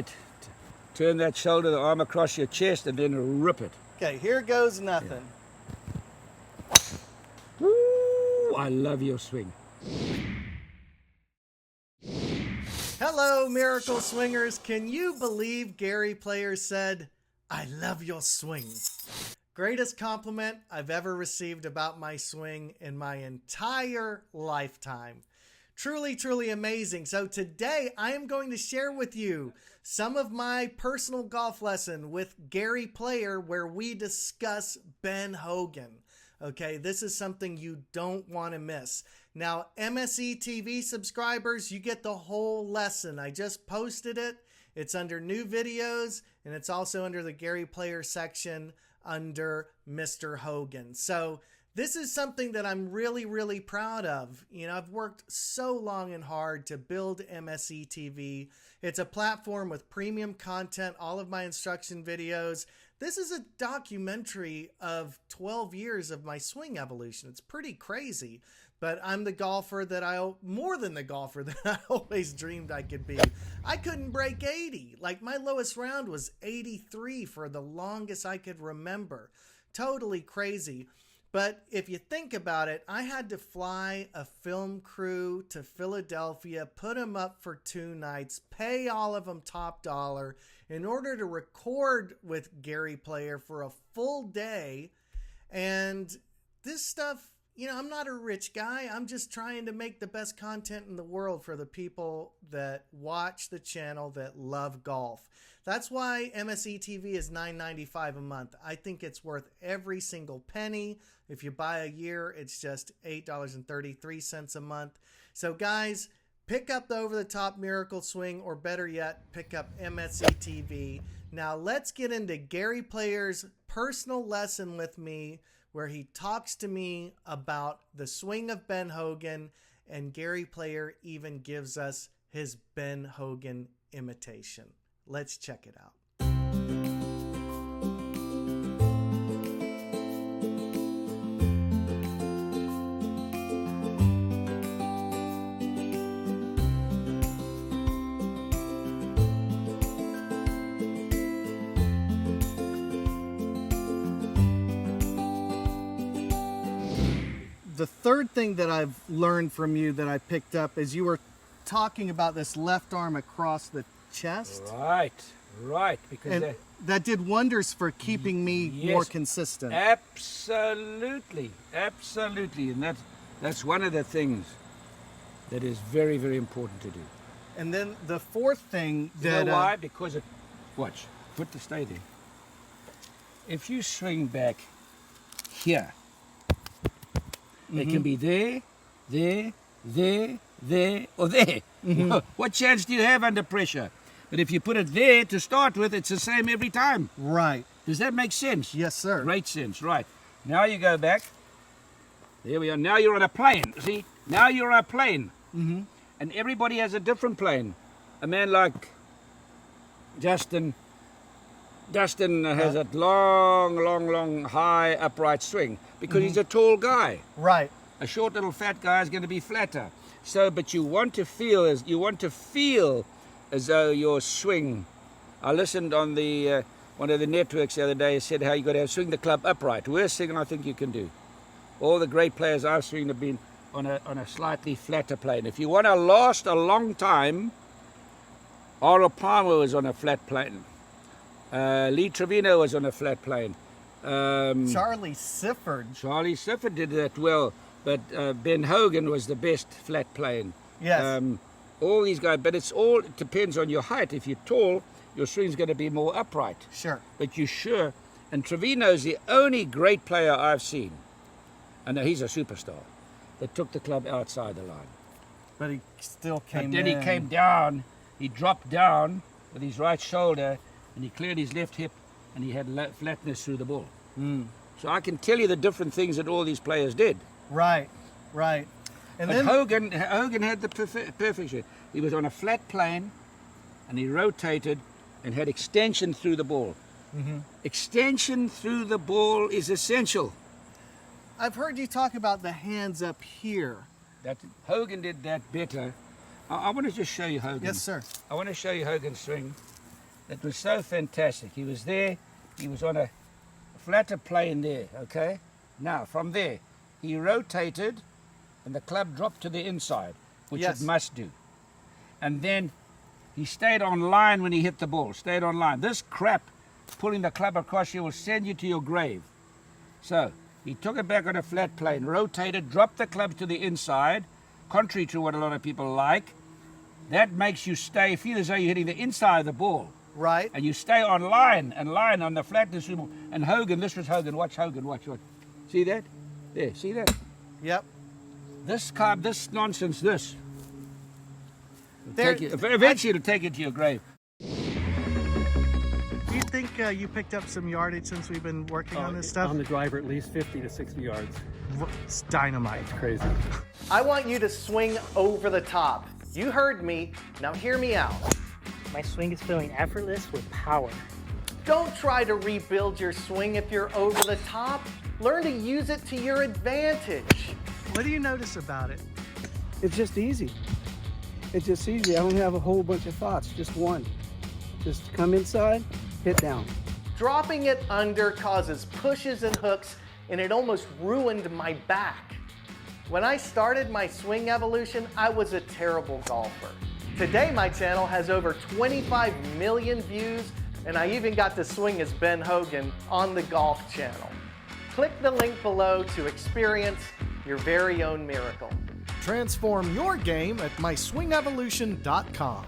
Right. Turn that shoulder, the arm across your chest, and then rip it. Okay, here goes nothing. Woo, I love your swing. Hello, Miracle Swingers. Can you believe Gary Player said, "I love your swing"? Greatest compliment I've ever received about my swing in my entire lifetime. Truly, truly amazing. So today I am going to share with you some of my personal golf lesson with Gary Player where we discuss Ben Hogan. Okay, this is something you don't want to miss. Now, MSE TV subscribers, you get the whole lesson. I just posted it. It's under new videos, and it's also under the Gary Player section under Mr. Hogan. So this is something that I'm really, really proud of. You know, I've worked so long and hard to build MSE TV. It's a platform with premium content, all of my instruction videos. This is a documentary of 12 years of my swing evolution. It's pretty crazy, but I'm the golfer that more than the golfer that I always dreamed I could be. I couldn't break 80. Like my lowest round was 83 for the longest I could remember. Totally crazy. But if you think about it, I had to fly a film crew to Philadelphia, put them up for 2 nights, pay all of them top dollar in order to record with Gary Player for a full day. And this stuff, you know, I'm not a rich guy. I'm just trying to make the best content in the world for the people that watch the channel that love golf. That's why MSE TV is $9.95 a month. I think it's worth every single penny. If you buy a year, it's just $8.33 a month. So guys, pick up the over-the-top Miracle Swing, or better yet, pick up MSE TV. Now let's get into Gary Player's personal lesson with me, where he talks to me about the swing of Ben Hogan, and Gary Player even gives us his Ben Hogan imitation. Let's check it out. The third thing that I've learned from you that I picked up is you were talking about this left arm across the chest. Right. Because that did wonders for keeping me more consistent. Absolutely. And that's one of the things that is very, very important to do. And then the fourth thing that... You know why? Because watch, put the stay there. If you swing back here, it can be there, or there. What chance do you have under pressure? But if you put it there to start with, it's the same every time. Right. Does that make sense? Yes, sir. Great sense, right. Now you go back. There we are. Now you're on a plane. See? Now you're on a plane. And everybody has a different plane. A man like Justin has that long, high, upright swing because he's a tall guy. Right. A short little fat guy is going to be flatter. So, but you want to feel as though your swing. I listened on the one of the networks the other day. Said how you got to swing the club upright. Worst thing I think you can do. All the great players I've swinged have been on a slightly flatter plane. If you want to last a long time, Oral Palmer was on a flat plane. Lee Trevino was on a flat plane. Charlie Sifford did that well, but Ben Hogan was the best flat plane. Yes. All these guys, but it depends on your height. If you're tall, your swing's going to be more upright. Sure. But and Trevino's the only great player I've seen, and he's a superstar, that took the club outside the line. But he still came in. Then he came down, he dropped down with his right shoulder, and he cleared his left hip, and he had flatness through the ball. So I can tell you the different things that all these players did. Right. And but then Hogan had the perfect shot. He was on a flat plane, and he rotated and had extension through the ball. Extension through the ball is essential. I've heard you talk about the hands up here. Hogan did that better. I want to just show you Hogan. Yes, sir. I want to show you Hogan's swing. It was so fantastic. He was there. He was on a flatter plane there, okay? Now, from there, he rotated and the club dropped to the inside, which Yes. it must do. And then he stayed on line when he hit the ball, stayed on line. This crap, pulling the club across you, will send you to your grave. So he took it back on a flat plane, rotated, dropped the club to the inside, contrary to what a lot of people like. That makes you stay, feel as though you're hitting the inside of the ball. Right. And you stay on line and line on the flatness. And Hogan, this was Hogan. Watch Hogan, watch. See that? There, see that? Yep. This nonsense, this. There- Eventually it'll take you to your grave. Do you think you picked up some yardage since we've been working on this stuff? On the driver, at least 50 to 60 yards. It's dynamite. It's crazy. I want you to swing over the top. You heard me. Now hear me out. My swing is feeling effortless with power. Don't try to rebuild your swing if you're over the top. Learn to use it to your advantage. What do you notice about it? It's just easy. It's just easy. I don't have a whole bunch of thoughts, just one. Just come inside, hit down. Dropping it under causes pushes and hooks, and it almost ruined my back. When I started my swing evolution, I was a terrible golfer. Today, my channel has over 25 million views, and I even got to swing as Ben Hogan on the Golf Channel. Click the link below to experience your very own miracle. Transform your game at myswingevolution.com.